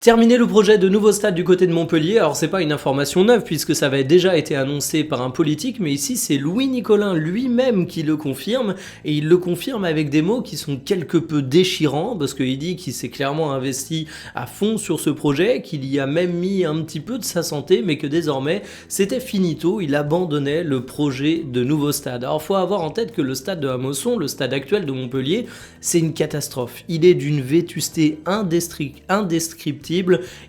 Terminer le projet de nouveau stade du côté de Montpellier, alors c'est pas une information neuve puisque ça avait déjà été annoncé par un politique, mais ici c'est Louis Nicolin lui-même qui le confirme, et il le confirme avec des mots qui sont quelque peu déchirants, parce qu'il dit qu'il s'est clairement investi à fond sur ce projet, qu'il y a même mis un petit peu de sa santé, mais que désormais c'était finito, il abandonnait le projet de nouveau stade. Alors faut avoir en tête que le stade de Hamosson, le stade actuel de Montpellier, c'est une catastrophe. Il est d'une vétusté indescriptible.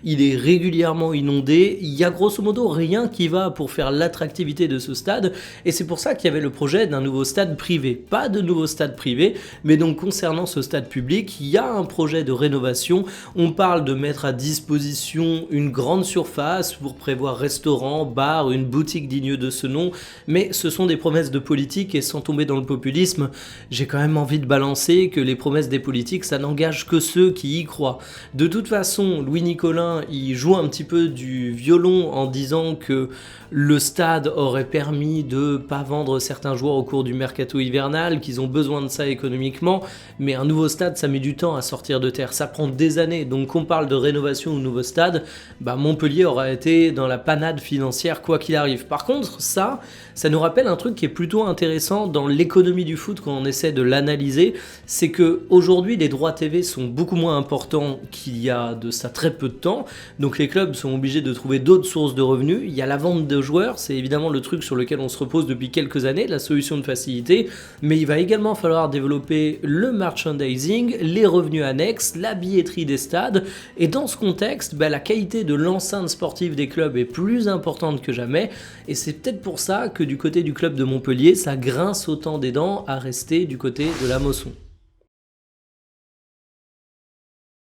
Il est régulièrement inondé, il y a grosso modo rien qui va pour faire l'attractivité de ce stade, et c'est pour ça qu'il y avait le projet d'un nouveau stade privé. Pas de nouveau stade privé, mais donc concernant ce stade public, il y a un projet de rénovation, on parle de mettre à disposition une grande surface pour prévoir restaurant, bar, une boutique digne de ce nom, mais ce sont des promesses de politique, et sans tomber dans le populisme, j'ai quand même envie de balancer que les promesses des politiques, ça n'engage que ceux qui y croient. De toute façon, Louis Nicolin, il joue un petit peu du violon en disant que le stade aurait permis de pas vendre certains joueurs au cours du mercato hivernal, qu'ils ont besoin de ça économiquement, mais un nouveau stade, ça met du temps à sortir de terre, ça prend des années, donc qu'on parle de rénovation ou nouveau stade, Montpellier aura été dans la panade financière quoi qu'il arrive. Par contre, ça nous rappelle un truc qui est plutôt intéressant dans l'économie du foot quand on essaie de l'analyser, c'est que aujourd'hui les droits TV sont beaucoup moins importants qu'il y a de ça très peu de temps, donc les clubs sont obligés de trouver d'autres sources de revenus. Il y a la vente de joueurs, c'est évidemment le truc sur lequel on se repose depuis quelques années, la solution de facilité, mais il va également falloir développer le merchandising, les revenus annexes, la billetterie des stades, et dans ce contexte, la qualité de l'enceinte sportive des clubs est plus importante que jamais, et c'est peut-être pour ça que du côté du club de Montpellier, ça grince autant des dents à rester du côté de la Mosson.